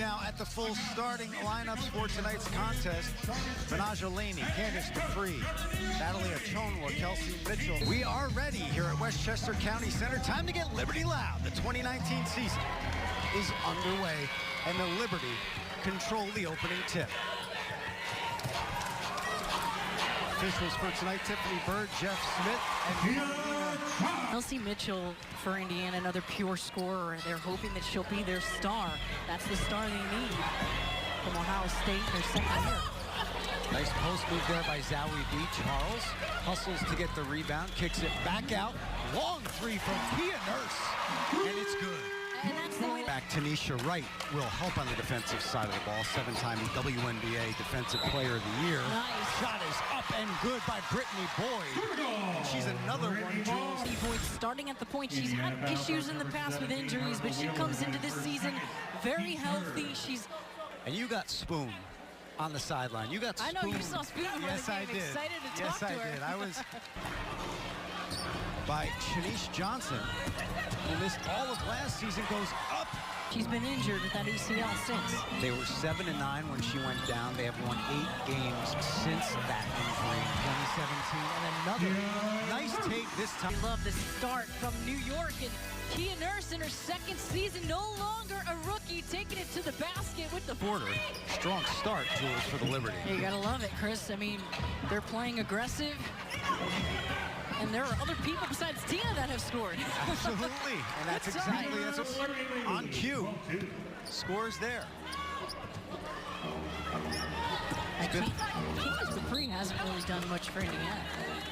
now at the full starting lineups for tonight's contest. Minaj Alani, Candace Dupree, Natalie Achonwa, Kelsey Mitchell. We are ready here at Westchester County Center. Time to get Liberty loud. The 2019 season is underway, and the Liberty control the opening tip. Officials for tonight, Tiffany Bird, Jeff Smith, and Kelsey Mitchell for Indiana, another pure scorer. They're hoping that she'll be their star. That's the star they need from Ohio State, their second year. Nice post move there by Zowie B. Charles hustles to get the rebound, kicks it back out. Long three from Kia Nurse, and it's good. And that's the way Back, Tanisha Wright will help on the defensive side of the ball. Seven-time WNBA Defensive Player of the Year. Nice. Shot is up and good by Brittany Boyd. She's another one, Jules. Boyd starting at the point. She's had issues in the past with injuries, but she comes into this season very healthy. And you got Spoon on the sideline. You got Spoon. I know you saw Spoon before Yes, the game. I did. Excited to yes, talk to I her. did. I was by Shanice Johnson, who missed all of last season, goes up. She's been injured with that ACL since. They were 7-9 when she went down. They have won 8 games since that injury in 2017. And another nice take this time. We love the start from New York, and Kia Nurse in her second season, no longer a rookie, taking it to the basket with the Porter. Strong start, Jules, for the Liberty. You gotta love it, Chris. I mean, they're playing aggressive. And there are other people besides Tina that have scored. Absolutely, and that's exactly that's what, on cue. Scores there. Candace Dupree hasn't really done much for Indiana.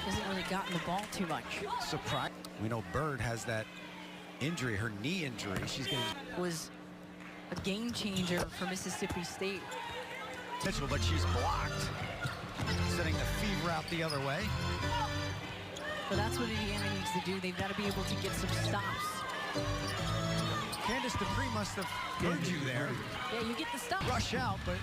Hasn't really gotten the ball too much. Surprise. We know Bird has that injury, her knee injury. She's getting Was a game changer for Mississippi State. Mitchell, but she's blocked. Sending the feed route the other way. But that's what Indiana needs to do. They've got to be able to get some stops. Candace Dupree must have heard you there. Yeah, you get the stop. Rush out, but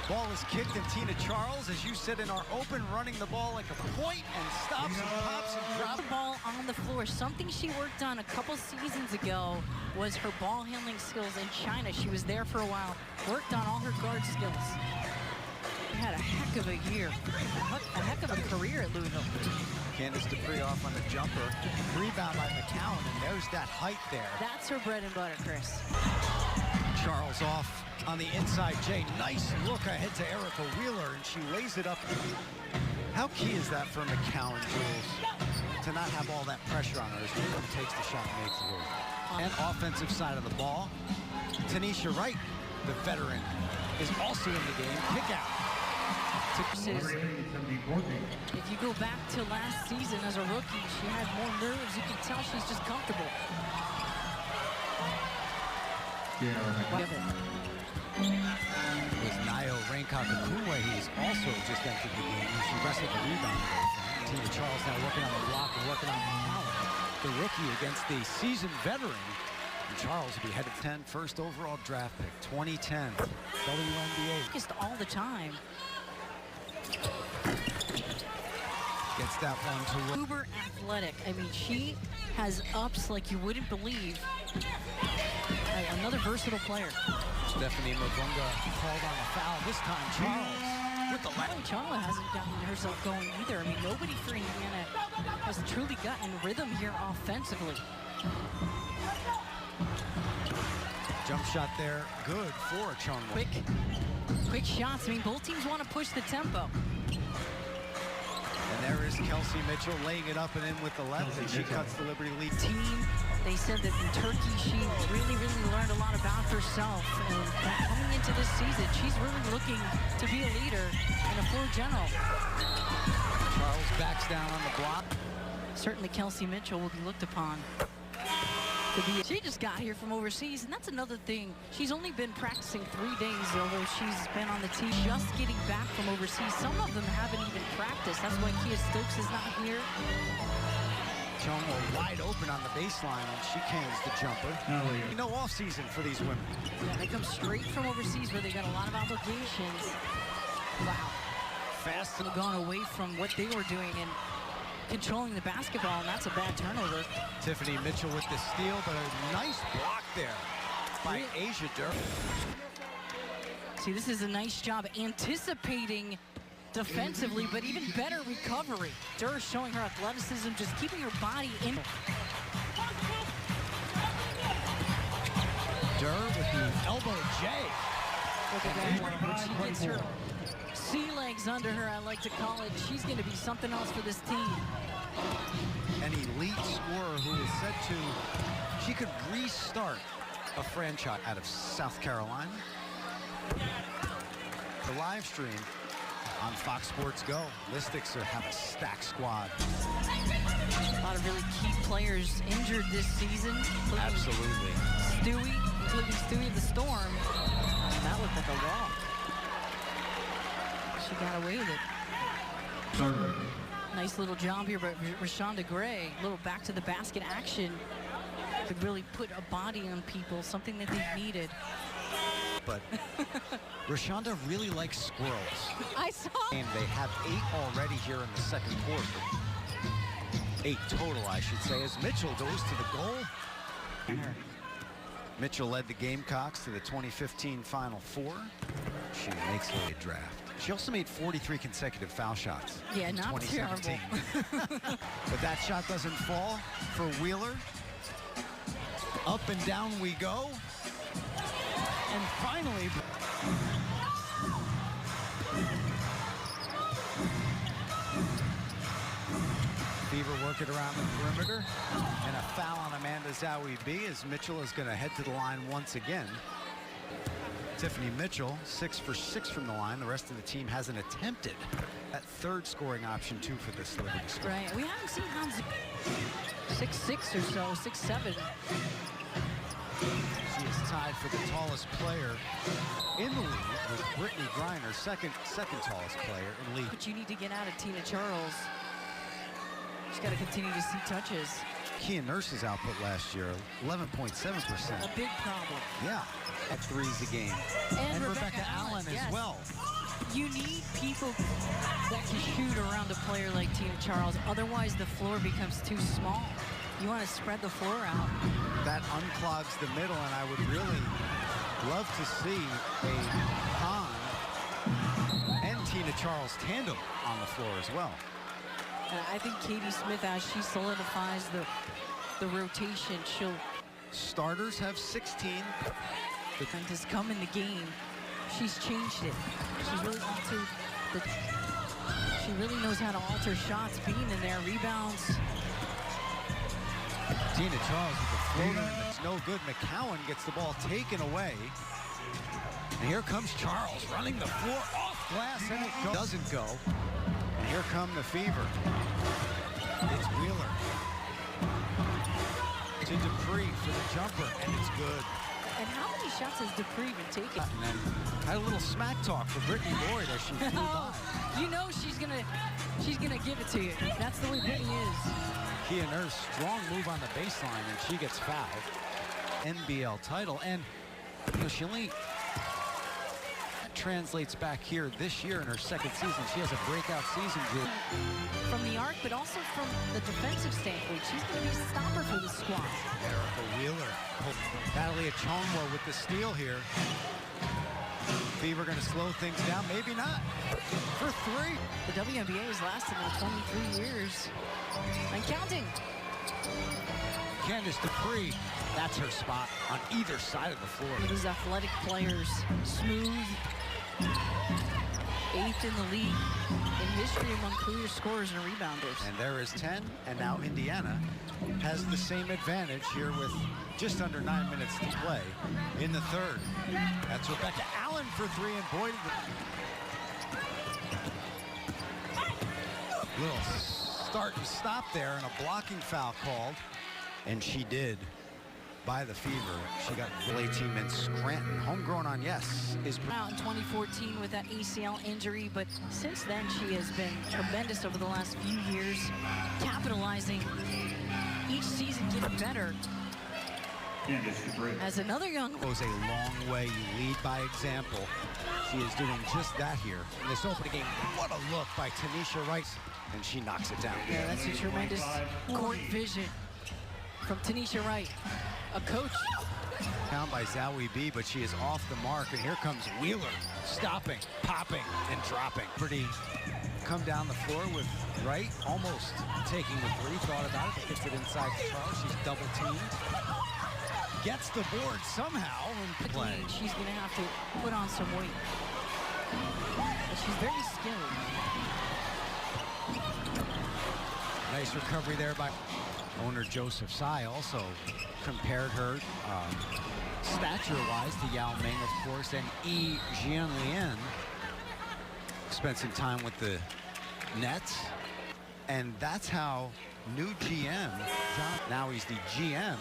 ball is kicked, and Tina Charles, as you said in our open, running the ball like a point and stops and pops and drops. The ball on the floor. Something she worked on a couple seasons ago was her ball handling skills in China. She was there for a while, worked on all her guard skills. She had a heck of a year, a heck of a career at Louisville. Candace Dupree off on the jumper. Rebound by McCowan, and there's that height there. That's her bread and butter, Chris. Charles off on the inside. Jay, nice look ahead to Erica Wheeler, and she lays it up. How key is that for McCowan, Jules, to not have all that pressure on her as Wheeler takes the shot and makes it? And offensive side of the ball, Tanisha Wright, the veteran, is also in the game. Kick out. If you go back to last season as a rookie, she had more nerves. You can tell she's just comfortable. With Nayo Raincock-Akunwe, he's also just entered the game. She wrestled the rebound. Tina Charles now working on the block and working on the rookie against the seasoned veteran. And Charles will be headed 10, first overall draft pick, 2010, WNBA. Focused all the time. Gets that one to Uber athletic. I mean, she has ups like you wouldn't believe. Another versatile player. Stephanie Mabunga called on a foul. This time, Charles with the left. Chala hasn't gotten herself going either. I mean, nobody for Indiana has truly gotten rhythm here offensively. Jump shot there, good for Achonwa. Quick shots. I mean, both teams want to push the tempo. And there is Kelsey Mitchell laying it up and in with the left, and she cuts the Liberty lead. Team, they said that in Turkey, she really learned a lot about herself. And coming into this season, she's really looking to be a leader and a floor general. Charles backs down on the block. Certainly Kelsey Mitchell will be looked upon. She just got here from overseas, and that's another thing. She's only been practicing 3 days, although she's been on the team just getting back from overseas. Some of them haven't even practiced. That's why Kia Stokes is not here. Achonwa wide open on the baseline, and she cans the jumper. No off season for these women. Yeah, they come straight from overseas where they got a lot of obligations. Wow. Fast and gone away from what they were doing and controlling the basketball, and that's a bad turnover. Tiffany Mitchell with the steal, but a nice block there by Asia Durr. See, this is a nice job anticipating defensively, but even better recovery. Durr showing her athleticism, just keeping her body in. Durr with the elbow J. Look at that. When she gets her sea legs under her, I like to call it, she's going to be something else for this team. An elite scorer who is said to, she could restart a franchise out of South Carolina. The live stream on Fox Sports Go. Mystics have a stacked squad. A lot of really key players injured this season. Absolutely. Including Stewie of the Storm. That looked like a walk. She got away with it. Nice little job here, but Rashonda Gray, little back to the basket action, could really put a body on people, something that they needed. But Rashonda really likes squirrels. I saw. And they have 8 already here in the second quarter. 8 total, I should say, as Mitchell goes to the goal. Mitchell led the Gamecocks to the 2015 Final Four. She makes a draft. She also made 43 consecutive foul shots. Yeah, in not 2017. terrible. But that shot doesn't fall for Wheeler. Up and down we go. And finally, Fever work it around the perimeter. And a foul on Amanda Zowie B as Mitchell is going to head to the line once again. Tiffany Mitchell, 6 for 6 from the line. The rest of the team hasn't attempted that third scoring option, too, for this Liberty squad. Right. We haven't seen Hans 6'6" or so, 6'7". She is tied for the tallest player in the league with Brittany Griner, second tallest player in the league. But you need to get out of Tina Charles. She's got to continue to see touches. Kia Nurse's output last year, 11.7%. A big problem. Yeah, at threes a game. And Rebecca Allen yes. as well. You need people that can shoot around a player like Tina Charles. Otherwise, the floor becomes too small. You want to spread the floor out. That unclogs the middle, and I would really love to see a Han and Tina Charles tandem on the floor as well. I think Katie Smith, as she solidifies the rotation, she'll... Starters have 16. Has come in the game. She's changed it. She's really altered the... She really knows how to alter shots, being in there, rebounds. Tina Charles with the floater, and it's no good. McCowan gets the ball taken away. And here comes Charles running the floor off glass, and it doesn't go. And here come the Fever. It's Wheeler to Dupree for the jumper, and it's good. And how many shots has Dupree been taking? And then had a little smack talk for Brittany Lloyd as she flew by. You know she's gonna give it to you. That's the way Brittany is. Kia Nurse, strong move on the baseline, and she gets fouled. NBL title, and you know, she only translates back here this year in her second season. She has a breakout season, Drew. From the arc, but also from the defensive standpoint, she's going to be a stopper for the squad. Erica Wheeler. Natalia Chongwa with the steal here. Fever going to slow things down. Maybe not. For 3. The WNBA has lasted now 23 years. And counting. Candace Dupree. That's her spot on either side of the floor. These athletic players, smooth. 8th in the league in history among career scorers and rebounders. And there is 10, and now Indiana has the same advantage here with just under 9 minutes to play in the third. That's Rebecca Allen for 3, and Boyd. Little start and stop there, and a blocking foul called, and she did. By the Fever. She got play team in Scranton. Homegrown on yes is out in 2014 with that ACL injury, but since then she has been tremendous over the last few years, capitalizing each season, getting better. As another young goes a long way. You lead by example. She is doing just that here in this opening game. What a look by Tanisha Rice, and she knocks it down. Yeah, that's a tremendous court vision from Tanisha Wright. A coach Down by Zowie B, but she is off the mark, and here comes Wheeler, stopping, popping, and dropping. Liberty come down the floor with Wright, almost taking the three, thought about it, gets it inside to Charles, she's double teamed. Gets the board somehow and play. She's gonna have to put on some weight. But she's very skilled. Nice recovery there by owner Joseph Tsai. Also compared her stature-wise to Yao Ming, of course, and Yi Jianlian. Spent some time with the Nets. And that's how new GM, now he's the GM,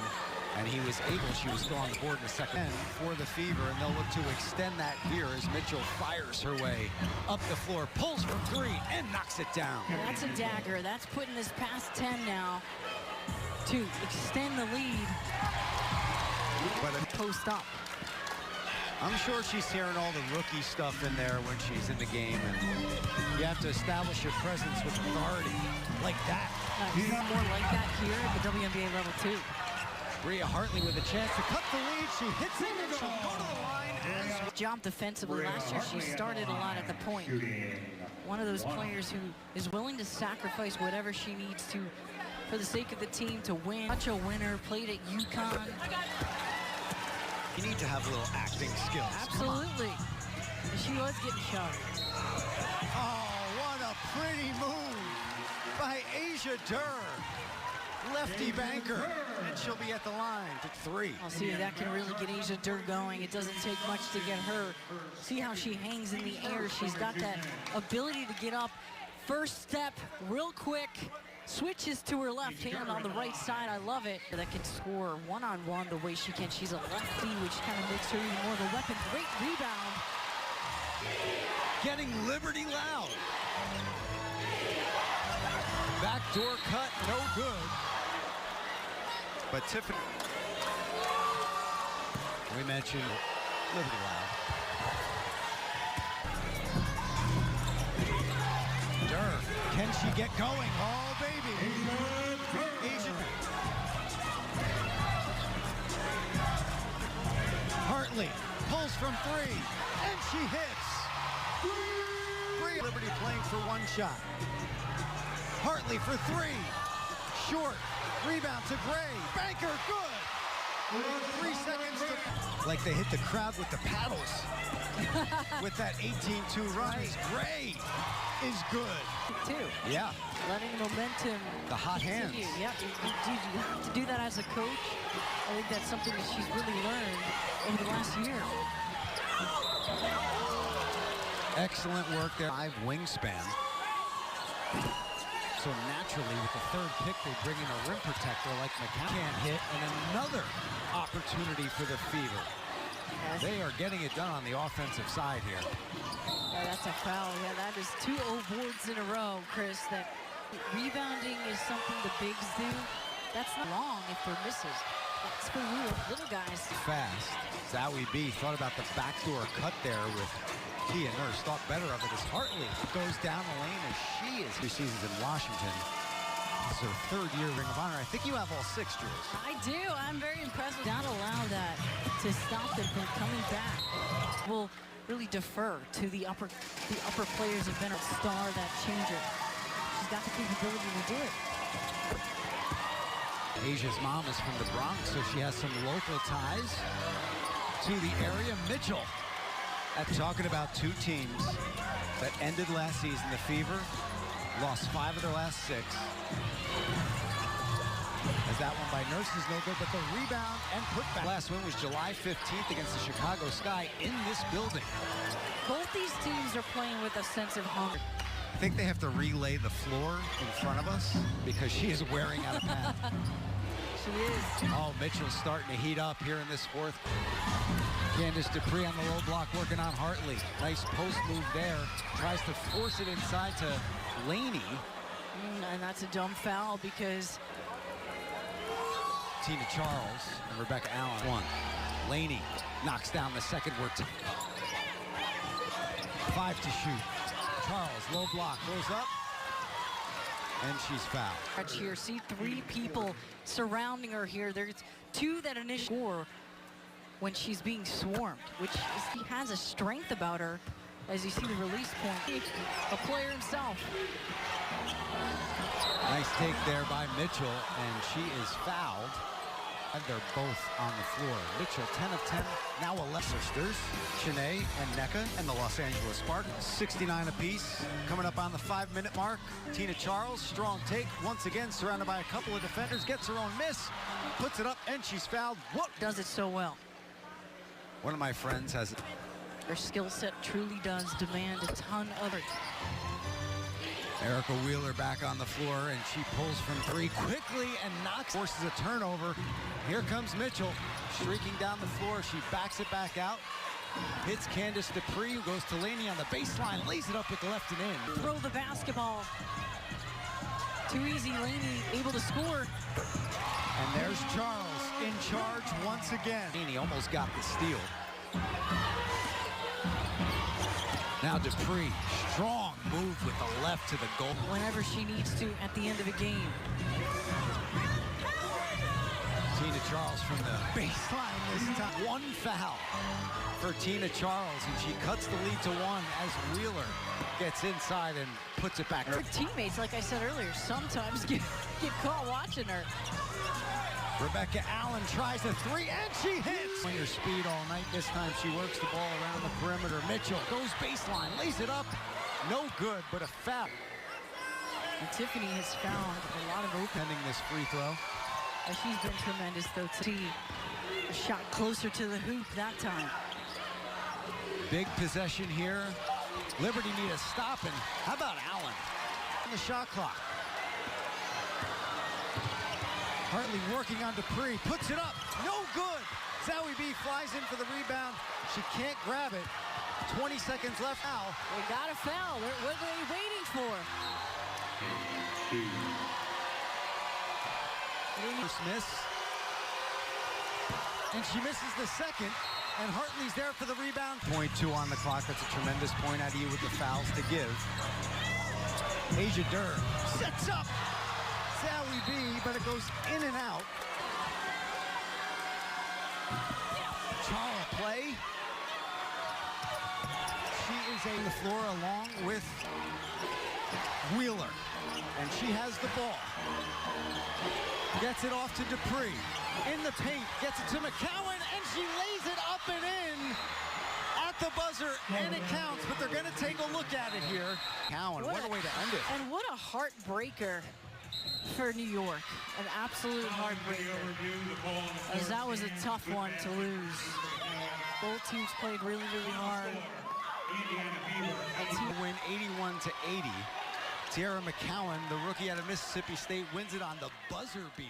and he was able, she was still on the board in the second for the Fever, and they'll look to extend that here as Mitchell fires her way up the floor, pulls for three, and knocks it down. That's a dagger. That's putting us past 10 now to extend the lead. But Post up. I'm sure she's hearing all the rookie stuff in there when she's in the game, and you have to establish your presence with authority like that. Nice. More like that here at the WNBA level too. Bria Hartley with a chance to cut the lead. She hits it and she'll go to the line. Job defensively last year. She started a lot at the point. One of those players who is willing to sacrifice whatever she needs to for the sake of the team to win. Such a winner, played at UConn. You need to have a little acting skills. Absolutely. She was getting shot. Oh, what a pretty move by Asia Durr. Lefty banker, and she'll be at the line to three. I'll see if that can really get Asia Durr going. It doesn't take much to get her. See how she hangs in the air. She's got that ability to get up. First step, real quick. Switches to her left hand on the right side. I love it. That can score one-on-one the way she can. She's a lefty, which kind of makes her even more of a weapon. Great rebound. Getting Liberty loud. Backdoor cut, no good. But Tiffany, we mentioned Liberty loud. Durr, can she get going? Oh, baby. Asian. Hartley pulls from three, and she hits. Liberty playing for one shot. Hartley for three. Short. Rebound to Gray. Banker, good. 3 seconds to... Like they hit the crowd with the paddles. With that 18-2 run. Right. Gray is good. Too. Yeah. Letting momentum. The hot hands. Yeah, you have to do that as a coach. I think that's something that she's really learned over the last year. Excellent work there. 5 wingspan. So naturally, with the third pick, they bring in a rim protector like McCann. Can't hit, and another opportunity for the Fever. They are getting it done on the offensive side here. Yeah, that's a foul. Yeah, that is 2 boards in a row, Chris. That rebounding is something the bigs do. That's not long if they're misses. That's for you little guys. Fast. Zowie B thought about the backdoor cut there with Tia Nurse. Thought better of it as Hartley goes down the lane as she is. 2 seasons in Washington. This is her 3rd year Ring of Honor. I think you have all 6, Jules. I do. I'm very impressed. Not allow that to stop them from coming back. We'll really defer to the upper players have been a star, that changer. She's got the capability to do it. Asia's mom is from the Bronx, so she has some local ties to the area. Mitchell. Talking about 2 teams that ended last season. The Fever lost 5 of their last 6. As that one by Nurse is no good, but the rebound and putback. Last win was July 15th against the Chicago Sky in this building. Both these teams are playing with a sense of hunger. I think they have to relay the floor in front of us because she is wearing out a pad. She is. Oh, Mitchell's starting to heat up here in this 4th. Candace Dupree on the low block working on Hartley. Nice post move there. Tries to force it inside to Laney. And that's a dumb foul because Tina Charles and Rebecca Allen. 1. Laney knocks down the second. 5 to shoot. Charles, low block, goes up, and she's fouled. Here, see 3 people surrounding her here. There's 2 that initially score. when she's being swarmed, which she has a strength about her, as you see the release point. A player himself. Nice take there by Mitchell, and she is fouled. And they're both on the floor. Mitchell, 10 of 10. Now 11 sisters, Shanae and Nneka, and the Los Angeles Spartans. 69 apiece. Coming up on the 5-minute mark. Tina Charles, strong take. Once again, surrounded by a couple of defenders. Gets her own miss. Puts it up, and she's fouled. What? Does it so well. One of my friends has... Her skill set truly does demand a ton of it. Erica Wheeler back on the floor, and she pulls from three quickly and forces a turnover. Here comes Mitchell, streaking down the floor. She backs it back out, hits Candace Dupree, who goes to Laney on the baseline, lays it up with the left and in. Throw the basketball. Too easy, Laney able to score. And there's Charles in charge once again. Laney almost got the steal. Now Dupree, strong move with the left to the goal. Whenever she needs to at the end of a game. Tina Charles from the baseline this time. One foul for Tina Charles, and she cuts the lead to 1 as Wheeler gets inside and puts it back. Her teammates, like I said earlier, sometimes get caught watching her. Rebecca Allen tries a 3, and she hits. Her speed all night. This time she works the ball around the perimeter. Mitchell goes baseline, lays it up. No good, but a foul. And Tiffany has found a lot of pending this free throw. She's been tremendous, though. A shot closer to the hoop that time. Big possession here. Liberty need a stop, and how about Allen? On the shot clock. Hartley working on Dupree, puts it up, no good. Zoe B flies in for the rebound. She can't grab it. 20 seconds left now. They got a foul. What are they waiting for? First miss. And she misses the second, and Hartley's there for the rebound. .2 on the clock. That's a tremendous point out of you with the fouls to give. Asia Durr sets up Zoe B, but it goes in and out. Chara play. She is on the floor along with Wheeler, and she has the ball. Gets it off to Dupree. In the paint, gets it to McCowan, and she lays it up and in at the buzzer, and it counts, but they're going to take a look at it here. Cowan, what a way to end it. And what a heartbreaker for New York. An absolute heartbreaker. As that was a tough one to lose. Both teams played really, really hard. And team win 81-80. Tiara McCowan, the rookie out of Mississippi State, wins it on the buzzer beater.